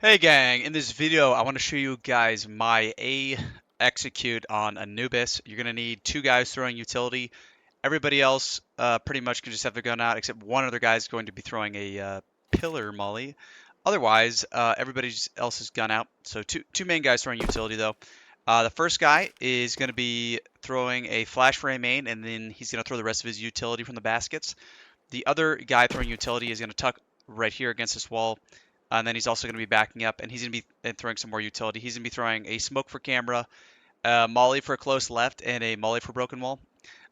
Hey gang, in this video I want to show you guys my A execute on Anubis. You're going to need two guys throwing utility. Everybody else pretty much can just have their gun out except one other guy is going to be throwing a pillar molly. Otherwise, everybody else's gun out. So two main guys throwing utility though. The first guy is going to be throwing a flash for a main and then he's going to throw the rest of his utility from the baskets. The other guy throwing utility is going to tuck right here against this wall. And then he's also going to be backing up, and he's going to be throwing some more utility. He's going to be throwing a smoke for camera, a molly for close left, and a molly for broken wall.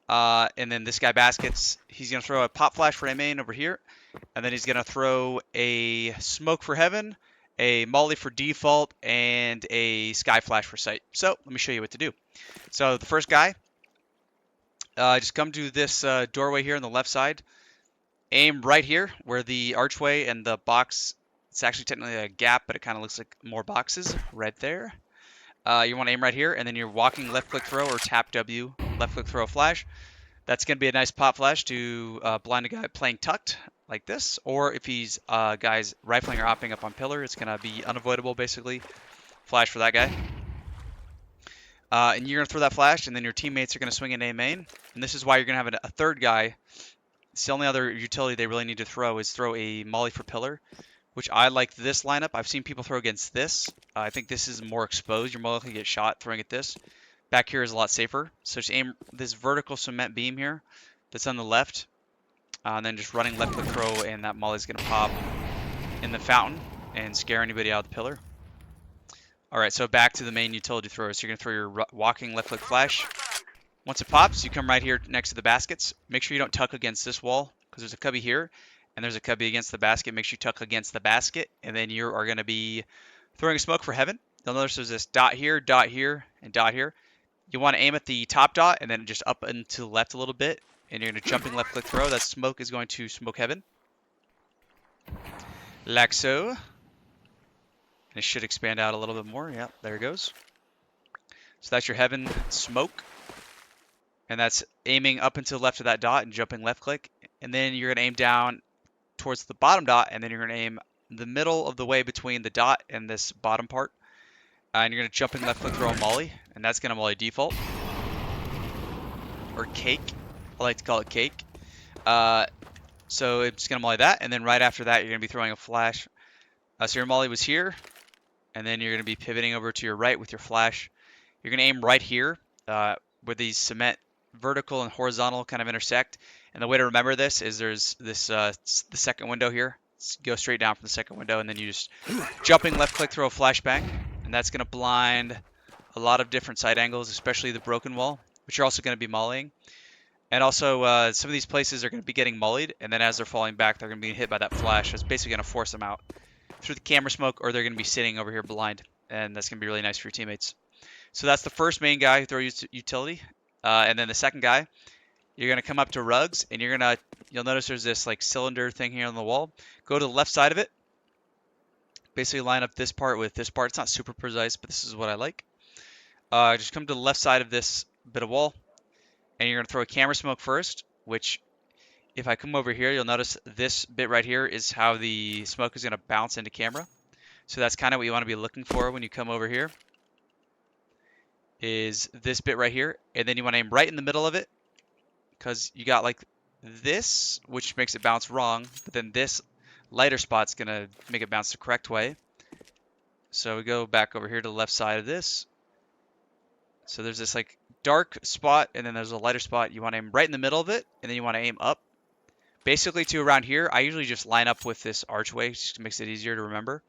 And then this guy baskets. He's going to throw a pop flash for a main over here, and then he's going to throw a smoke for heaven, a molly for default, and a sky flash for sight. So let me show you what to do. So the first guy, just come to this doorway here on the left side. Aim right here where the archway and the box, it's actually technically a gap, but it kind of looks like more boxes right there. You want to aim right here, and then you're walking left click throw or tap W, left click throw flash. That's going to be a nice pop flash to blind a guy playing tucked like this, or if he's guys rifling or hopping up on pillar, it's going to be unavoidable basically. Flash for that guy. And you're going to throw that flash, and then your teammates are going to swing in A main, and this is why you're going to have a third guy. It's the only other utility they really need to throw is throw a molly for pillar, which I like this lineup. I've seen people throw against this. I think this is more exposed. You're more likely to get shot throwing at this. Back here is a lot safer. So just aim this vertical cement beam here that's on the left. And then just running left click throw, and that molly's going to pop in the fountain and scare anybody out of the pillar. Alright, so back to the main utility thrower. So you're going to throw your walking left click flash. Once it pops, you come right here next to the baskets. Make sure you don't tuck against this wall, because there's a cubby here, and there's a cubby against the basket. Make sure you tuck against the basket, and then you are going to be throwing a smoke for heaven. You'll notice there's this dot here, and dot here. You want to aim at the top dot, and then just up and to the left a little bit, and you're going to jumping left click throw. That smoke is going to smoke heaven. Like so. It should expand out a little bit more. Yeah, there it goes. So that's your heaven smoke. And that's aiming up and to the left of that dot and jumping left click. And then you're going to aim down towards the bottom dot, and then you're going to aim the middle of the way between the dot and this bottom part. And you're going to jumping left click throw a molly, and that's going to molly default. Or cake. I like to call it cake. So it's going to molly that, and then right after that you're going to be throwing a flash. So your molly was here, and then you're going to be pivoting over to your right with your flash. You're going to aim right here where these cement vertical and horizontal kind of intersect. And the way to remember this is there's this the second window here. Go straight down from the second window, and then you just jumping left click throw a flashbang, and that's going to blind a lot of different side angles, especially the broken wall, which you're also going to be mollying. And also some of these places are going to be getting mollied, and then as they're falling back, they're going to be hit by that flash. It's basically going to force them out through the camera smoke, or they're going to be sitting over here blind, and that's going to be really nice for your teammates. So that's the first main guy who throws utility. And then the second guy, you're going to come up to rugs, and you'll notice there's this like cylinder thing here on the wall. Go to the left side of it. Basically line up this part with this part. It's not super precise, but this is what I like. Just come to the left side of this bit of wall, and you're going to throw a camera smoke first, which if I come over here, you'll notice this bit right here is how the smoke is going to bounce into camera. So that's kind of what you want to be looking for when you come over here. Is this bit right here, and then you want to aim right in the middle of it, because you got like this, which makes it bounce wrong, but then this lighter spot's gonna make it bounce the correct way. So we go back over here to the left side of this. So there's this like dark spot, and then there's a lighter spot. You want to aim right in the middle of it, and then you want to aim up basically to around here. I usually just line up with this archway, just makes it easier to remember.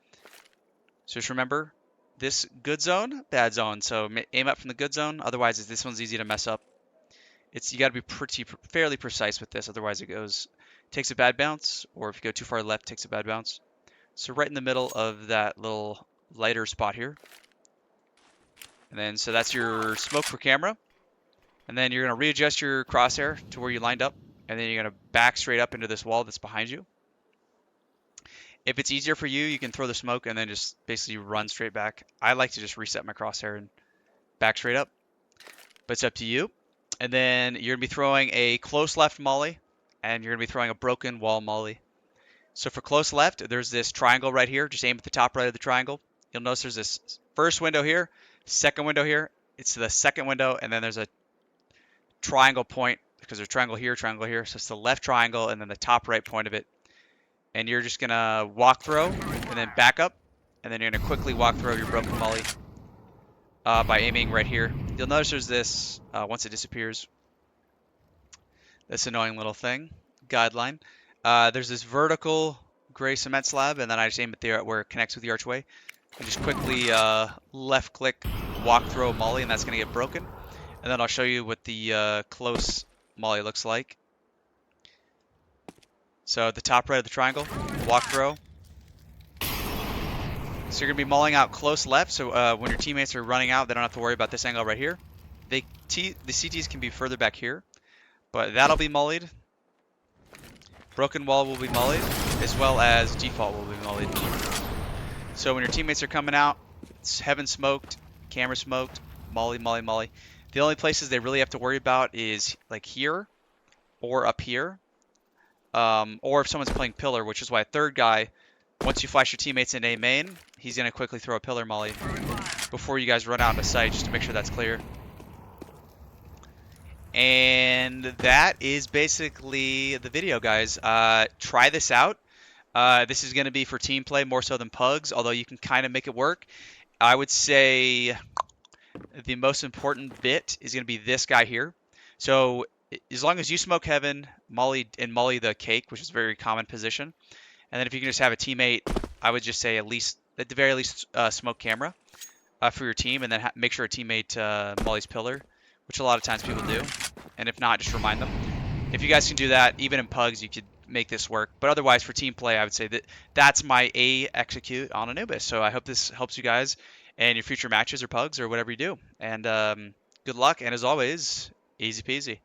So just remember this good zone, bad zone. So aim up from the good zone. Otherwise, this one's easy to mess up. You got to be fairly precise with this. Otherwise, takes a bad bounce, or if you go too far left, takes a bad bounce. So right in the middle of that little lighter spot here. And then so that's your smoke for camera. And then you're going to readjust your crosshair to where you lined up, and then you're going to back straight up into this wall that's behind you. If it's easier for you, you can throw the smoke and then just basically run straight back. I like to just reset my crosshair and back straight up, but it's up to you. And then you're going to be throwing a close left molly, and you're going to be throwing a broken wall molly. So for close left, there's this triangle right here. Just aim at the top right of the triangle. You'll notice there's this first window here, second window here. It's the second window, and then there's a triangle point because there's triangle here, triangle here. So it's the left triangle and then the top right point of it. And you're just gonna walk throw and then back up, and then you're gonna quickly walk throw your broken molly by aiming right here. You'll notice there's this once it disappears, this annoying little thing guideline. There's this vertical gray cement slab, and then I just aim it there where it connects with the archway, and just quickly left click walk throw molly, and that's gonna get broken. And then I'll show you what the close molly looks like. So at the top right of the triangle, walk throw. So you're going to be mulling out close left, so when your teammates are running out, they don't have to worry about this angle right here. The CTs can be further back here, but that'll be mullied. Broken wall will be mullied, as well as default will be mullied. So when your teammates are coming out, it's heaven smoked, camera smoked, molly, molly, molly. The only places they really have to worry about is like here or up here. Or if someone's playing pillar, which is why a third guy, once you flash your teammates in A main, he's going to quickly throw a pillar molly before you guys run out into sight, just to make sure that's clear. And that is basically the video, guys. Try this out. This is going to be for team play more so than pugs, although you can kind of make it work. I would say the most important bit is going to be this guy here. So as long as you smoke heaven, molly the cake, which is a very common position, and then if you can just have a teammate, I would just say at the very least smoke camera for your team, and then make sure a teammate mollies pillar, which a lot of times people do, and if not, just remind them. If you guys can do that, even in pugs, you could make this work. But otherwise, for team play, I would say that's my A execute on Anubis. So I hope this helps you guys in your future matches or pugs or whatever you do. And good luck, and as always, easy peasy.